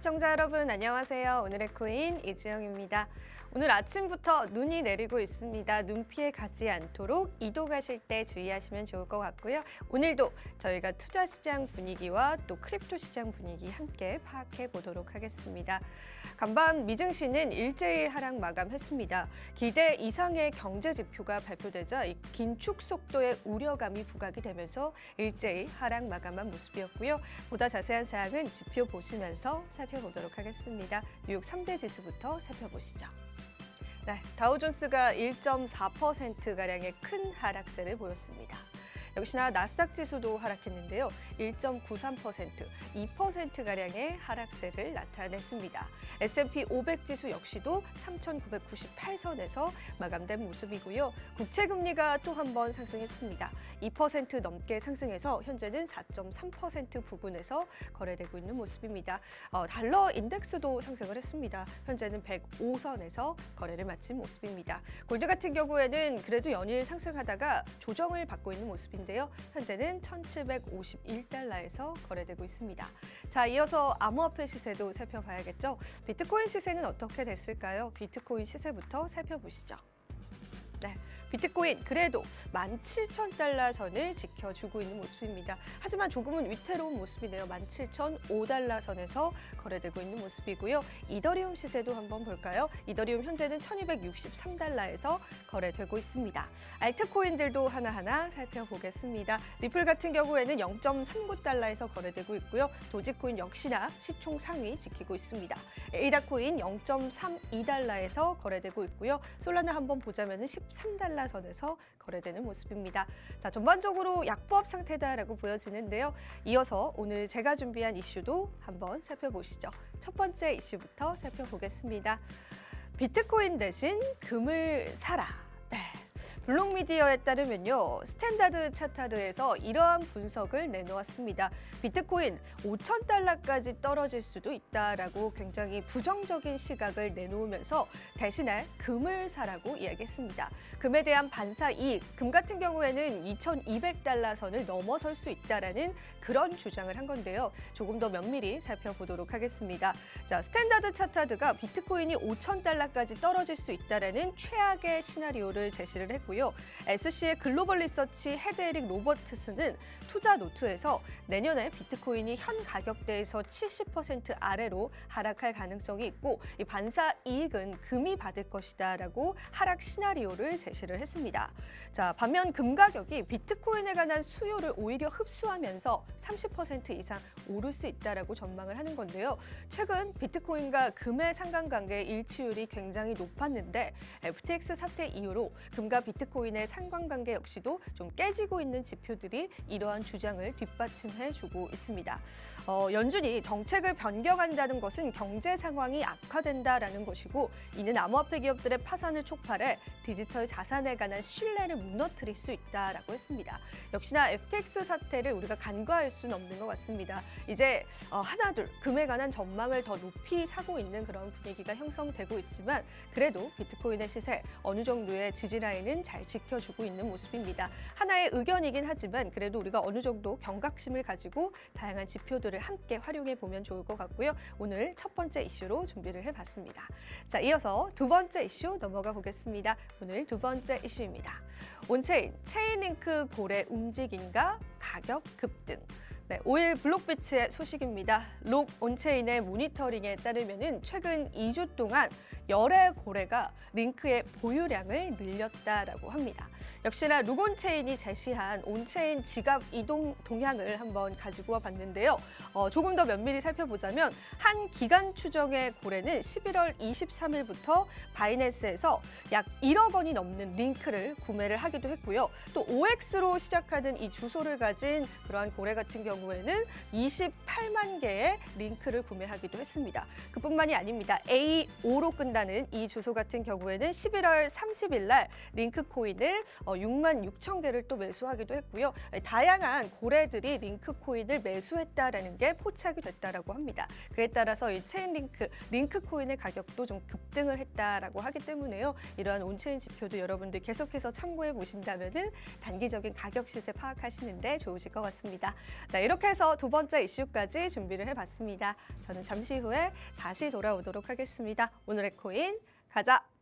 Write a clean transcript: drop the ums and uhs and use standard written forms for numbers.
시청자 여러분 안녕하세요. 오늘의 코인 이지영입니다. 오늘 아침부터 눈이 내리고 있습니다. 눈 피해 가지 않도록 이동하실 때 주의하시면 좋을 것 같고요. 오늘도 저희가 투자 시장 분위기와 또 크립토 시장 분위기 함께 파악해 보도록 하겠습니다. 간밤 미증시는 일제히 하락 마감했습니다. 기대 이상의 경제 지표가 발표되자 이 긴축 속도의 우려감이 부각이 되면서 일제히 하락 마감한 모습이었고요. 보다 자세한 사항은 지표 보시면서 살펴보도록 하겠습니다. 뉴욕 3대 지수부터 살펴보시죠. 네, 다우존스가 1.4%가량의 큰 하락세를 보였습니다. 역시나 나스닥 지수도 하락했는데요. 1.93%, 2%가량의 하락세를 나타냈습니다. S&P 500 지수 역시도 3,998선에서 마감된 모습이고요. 국채금리가 또 한 번 상승했습니다. 2% 넘게 상승해서 현재는 4.3% 부근에서 거래되고 있는 모습입니다. 달러 인덱스도 상승을 했습니다. 현재는 105선에서 거래를 마친 모습입니다. 골드 같은 경우에는 그래도 연일 상승하다가 조정을 받고 있는 모습인데요. 현재는 1,751달러에서 거래되고 있습니다. 자, 이어서 암호화폐 시세도 살펴봐야겠죠. 비트코인 시세는 어떻게 됐을까요? 비트코인 시세부터 살펴보시죠. 네. 비트코인 그래도 17,000달러 선을 지켜주고 있는 모습입니다. 하지만 조금은 위태로운 모습이네요. 17,005달러 선에서 거래되고 있는 모습이고요. 이더리움 시세도 한번 볼까요? 이더리움 현재는 1,263달러에서 거래되고 있습니다. 알트코인들도 하나하나 살펴보겠습니다. 리플 같은 경우에는 0.39달러에서 거래되고 있고요. 도지코인 역시나 시총 상위 지키고 있습니다. 에이다코인 0.32달러에서 거래되고 있고요. 솔라나 한번 보자면 13달러 선에서 거래되는 모습입니다. 자, 전반적으로 약보합 상태다라고 보여지는데요. 이어서 오늘 제가 준비한 이슈도 한번 살펴보시죠. 첫 번째 이슈부터 살펴보겠습니다. 비트코인 대신 금을 사라. 네. 블록미디어에 따르면요. 스탠다드 차타르에서 이러한 분석을 내놓았습니다. 비트코인 5,000달러까지 떨어질 수도 있다라고 굉장히 부정적인 시각을 내놓으면서 대신에 금을 사라고 이야기했습니다. 금에 대한 반사 이익, 금 같은 경우에는 2,200달러 선을 넘어설 수 있다라는 그런 주장을 한 건데요. 조금 더 면밀히 살펴보도록 하겠습니다. 자, 스탠다드 차타르가 비트코인이 5,000달러까지 떨어질 수 있다라는 최악의 시나리오를 제시를 했고요. SC의 글로벌 리서치 헤드 에릭 로버트스는 투자 노트에서 내년에 비트코인이 현 가격대에서 70% 아래로 하락할 가능성이 있고 이 반사 이익은 금이 받을 것이다라고 하락 시나리오를 제시를 했습니다. 자, 반면 금 가격이 비트코인에 관한 수요를 오히려 흡수하면서 30% 이상 오를 수 있다라고 전망을 하는 건데요. 최근 비트코인과 금의 상관관계 일치율이 굉장히 높았는데 FTX 사태 이후로 금과 비트코인의 상관관계 역시도 좀 깨지고 있는 지표들이 이러한 주장을 뒷받침해주고 있습니다. 연준이 정책을 변경한다는 것은 경제 상황이 악화된다라는 것이고 이는 암호화폐 기업들의 파산을 촉발해 디지털 자산에 관한 신뢰를 무너뜨릴 수 있다라고 했습니다. 역시나 FTX 사태를 우리가 간과할 수는 없는 것 같습니다. 이제 하나둘 금에 관한 전망을 더 높이 사고 있는 그런 분위기가 형성되고 있지만 그래도 비트코인의 시세 어느 정도의 지지라인은 잘 지켜주고 있는 모습입니다. 하나의 의견이긴 하지만 그래도 우리가 어느 정도 경각심을 가지고 다양한 지표들을 함께 활용해 보면 좋을 것 같고요. 오늘 첫 번째 이슈로 준비를 해봤습니다. 자, 이어서 두 번째 이슈 넘어가 보겠습니다. 오늘 두 번째 이슈입니다. 온체인, 체인링크 고래 움직임과 가격 급등. 네, 5일 블록비치의 소식입니다. 록 온체인의 모니터링에 따르면 최근 2주 동안 열의 고래가 링크의 보유량을 늘렸다라고 합니다. 역시나 록 온체인이 제시한 온체인 지갑 이동 동향을 한번 가지고 와봤는데요. 조금 더 면밀히 살펴보자면 한 기간 추정의 고래는 11월 23일부터 바이낸스에서 약 1억 원이 넘는 링크를 구매를 하기도 했고요. 또 OX로 시작하는 이 주소를 가진 그러한 고래 같은 경우에는 28만 개의 링크를 구매하기도 했습니다. 그뿐만이 아닙니다. A5로 끝나는 매수한다는 이 주소 같은 경우에는 11월 30일 날 링크코인을 6만 6천 개를 또 매수하기도 했고요. 다양한 고래들이 링크코인을 매수했다라는 게 포착이 됐다라고 합니다. 그에 따라서 이 체인링크, 링크코인의 가격도 좀 급등을 했다라고 하기 때문에요. 이러한 온체인 지표도 여러분들 계속해서 참고해 보신다면은 단기적인 가격 시세 파악하시는데 좋으실 것 같습니다. 네, 이렇게 해서 두 번째 이슈까지 준비를 해봤습니다. 저는 잠시 후에 다시 돌아오도록 하겠습니다. 오늘의 코인 가자!